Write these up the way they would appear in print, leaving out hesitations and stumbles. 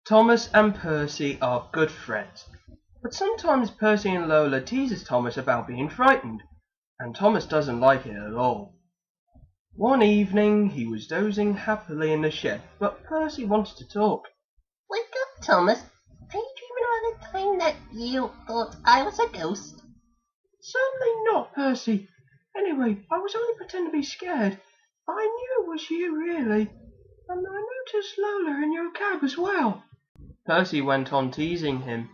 Thomas and Percy are good friends, but sometimes Percy and Lola teases Thomas about being frightened, and Thomas doesn't like it at all. One evening he was dozing happily in the shed, but Percy wanted to talk. Wake up, Thomas. Are you dreaming about the time that you thought I was a ghost? Certainly not, Percy. Anyway, I was only pretending to be scared. I knew it was you, really. And I noticed Lola in your cab as well. Percy went on teasing him.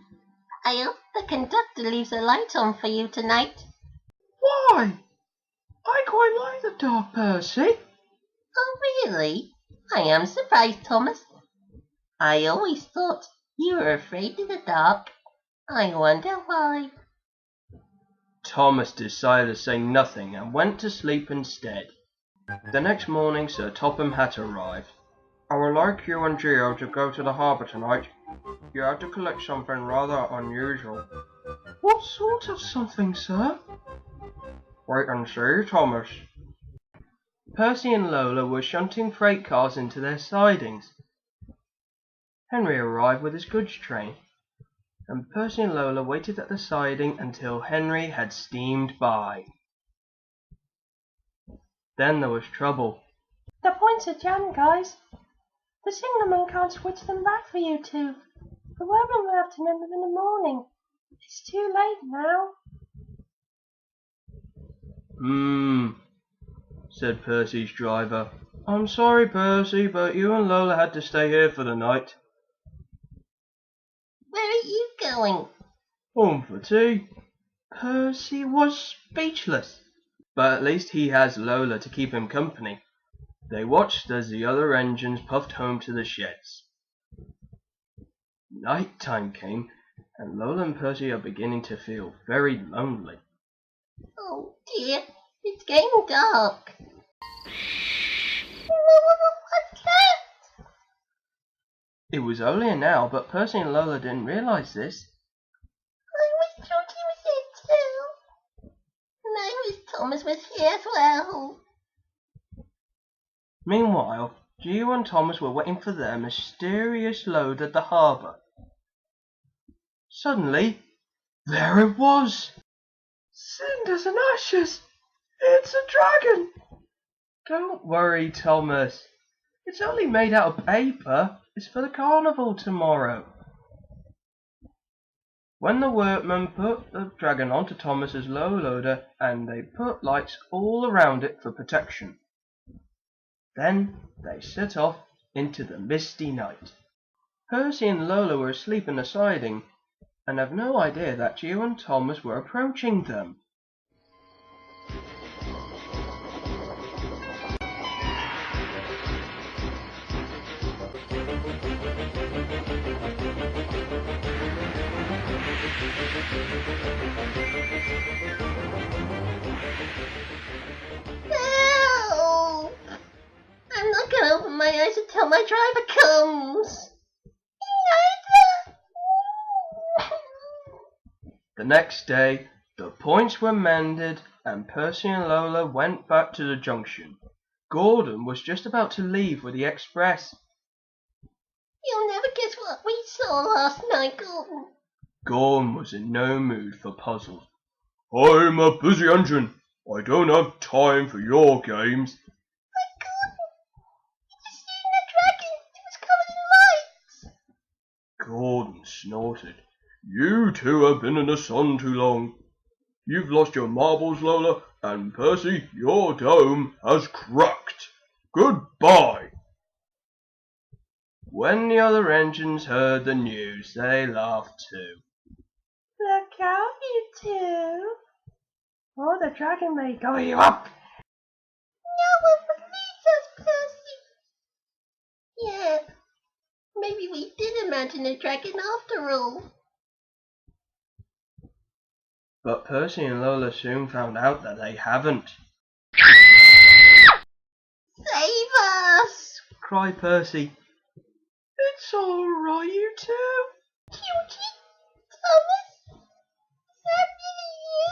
I hope the conductor leaves a light on for you tonight. Why? I quite like the dark, Percy. Oh, really? I am surprised, Thomas. I always thought you were afraid of the dark. I wonder why. Thomas decided to say nothing and went to sleep instead. The next morning Sir Topham Hatt arrived. I would like you and Geo to go to the harbour tonight. You have to collect something rather unusual. What sort of something, sir? Wait and see, Thomas. Percy and Lola were shunting freight cars into their sidings. Henry arrived with his goods train, and Percy and Lola waited at the siding until Henry had steamed by. Then there was trouble. The points are jammed, guys. The signalman can't switch them back for you two. The workmen will have to mend them in the morning. It's too late now. Said Percy's driver. I'm sorry, Percy, but you and Lola had to stay here for the night. Where are you going? Home for tea. Percy was speechless, but at least he has Lola to keep him company. They watched as the other engines puffed home to the sheds. Night time came, and Lola and Percy are beginning to feel very lonely. Oh dear, it's getting dark. What's that? It was only an owl, but Percy and Lola didn't realize this. I was thought he was here too. And I wish Thomas was here as well. Meanwhile, Geo and Thomas were waiting for their mysterious load at the harbour. Suddenly, there it was! Cinders and ashes! It's a dragon! Don't worry, Thomas. It's only made out of paper. It's for the carnival tomorrow. When the workmen put the dragon onto Thomas's low loader, and they put lights all around it for protection. Then they set off into the misty night. Percy and Lola were asleep in the siding, and have no idea that Geo and Thomas were approaching them. Help! I'm not going to open my eyes until my driver comes. The next day, the points were mended, and Percy and Lola went back to the junction. Gordon was just about to leave with the express. You'll never guess what we saw last night, Gordon. Gordon was in no mood for puzzles. I'm a busy engine. I don't have time for your games. But Gordon, you just seen the dragon. It was covered in lights. Gordon snorted. You two have been in the sun too long. You've lost your marbles, Lola, and Percy, your dome has cracked. Goodbye. When the other engines heard the news, they laughed too. Look out, you two. Or the dragon may go you up. No one believes us, Percy. Yeah, maybe we did imagine a dragon after all. But Percy and Lola soon found out that they haven't. Save us! Cried Percy. It's all right, you two. Cutie, Thomas, is that really you?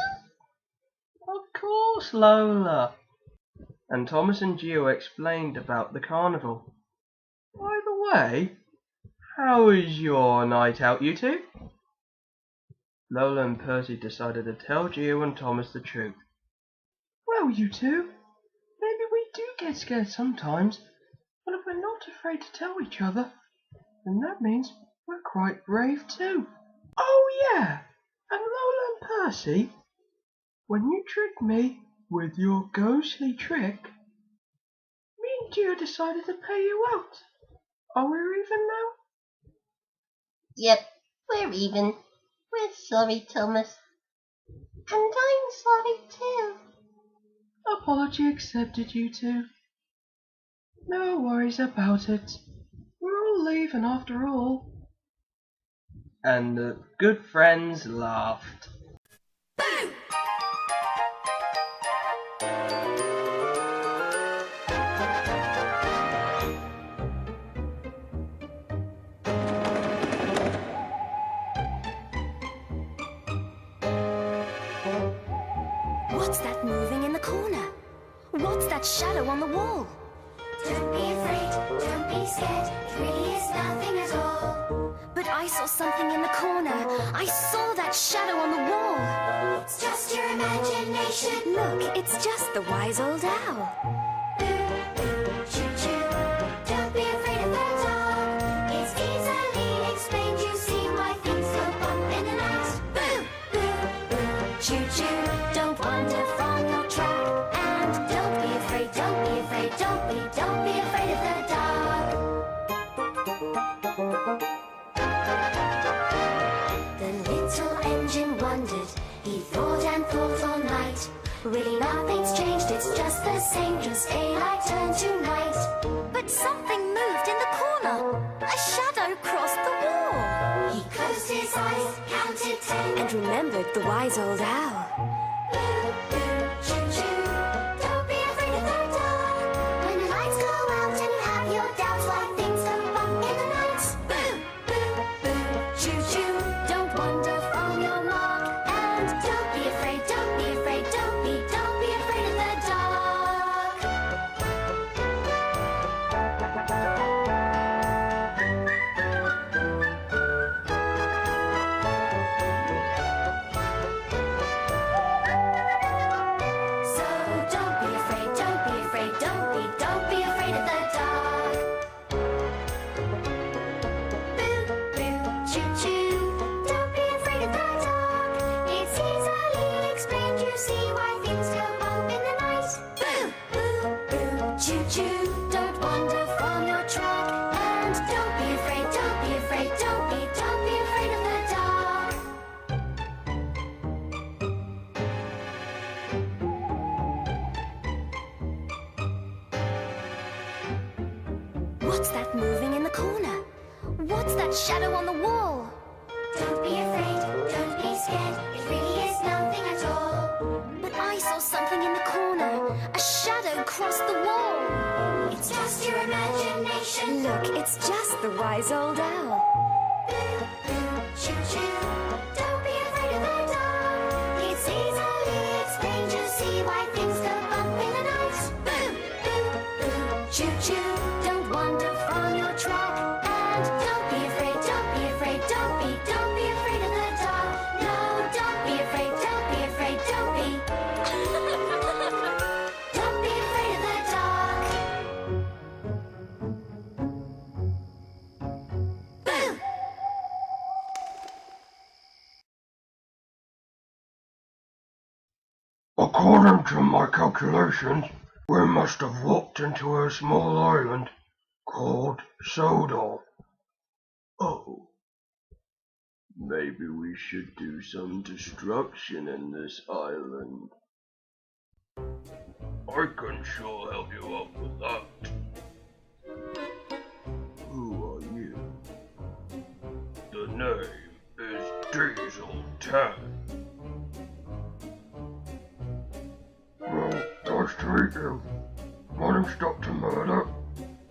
Of course, Lola. And Thomas and Geo explained about the carnival. By the way, How is your night out, you two? Lola and Percy decided to tell Geo and Thomas the truth. Well, you two, maybe we do get scared sometimes, but if we're not afraid to tell each other, then that means we're quite brave too. Oh yeah, and Lola and Percy, when you tricked me with your ghostly trick, me and Geo decided to pay you out. Are we even now? Yep, we're even. We're sorry, Thomas. And I'm sorry too. Apology accepted, you two. No worries about it. We're all leaving after all. And the good friends laughed. What's that moving in the corner? What's that shadow on the wall? Don't be afraid, don't be scared, it really is nothing at all. But I saw something in the corner. I saw that shadow on the wall. It's just your imagination. Look, it's just the wise old owl. Choo-choo, don't be afraid of the dark. It's easily explained, you see why things go bump in the night. Boo, boo, boo, choo-choo. Don't wander from your track. And don't be afraid, don't be afraid, don't be afraid of the dark. The little engine wondered, he thought and thought all night. Really nothing's changed, it's just the same, just daylight turned to night. But something moved in the corner. A shadow crossed the wall. He closed his eyes, counted 10, And remembered the wise old owl. choo-choo, don't be afraid of the dark. When the lights go out and you have your doubts, why things go bump in the night. Boo, boo, boo, choo-choo. Don't wander from your mark. And don't be afraid, don't be afraid, don't be afraid of the dark. So don't be afraid, don't be afraid, don't be afraid of the dark. Boo, boo, choo-choo, don't be afraid of the dark. It's easily explained, you see why things go bump in the night. Boo, boo, boo, choo-choo. Don't wander from your track. And don't be afraid, don't be afraid, don't be afraid of the dark. What's that moving in the corner? What's that shadow on the wall? Don't be afraid, don't be scared, it really is nothing at all. But I saw something in the corner. A shadow crossed the wall. It's just your imagination. Look, it's just the wise old owl. Choo-choo, don't be afraid of the dark. It's easily explained, you see why things go bump in the night. Boo, boo, boo, choo-choo. Don't wander from your track. And don't be afraid, don't be afraid, don't be afraid of the dark. No, don't be afraid, don't be afraid, don't be afraid of the dark. Boo! According to my calculations, we must have walked into a small island called Sodor. Oh, maybe we should do some destruction in this island. I can sure help you out with that. Who are you? The name is Diesel 10. Well, nice to meet you. My name's Dr. Murder,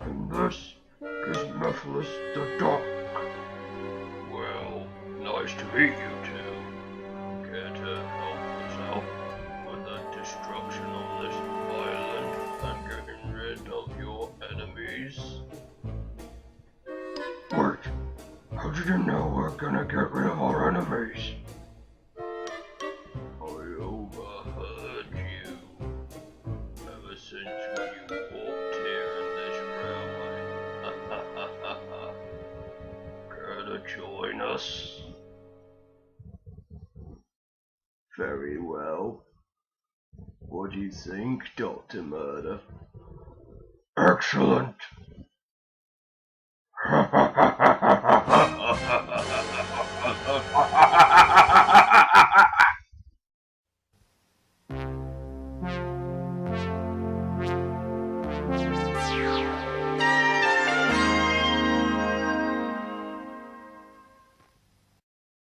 and this is Mephiles the Doc. Well, nice to meet you two. Care to help us out with the destruction of this island and getting rid of your enemies? Wait, How did you know we're gonna get rid of our enemies? I overheard you. Ever since when you walked here in this railway. Care to join us? Very well. What do you think, Dr. Murder? Excellent!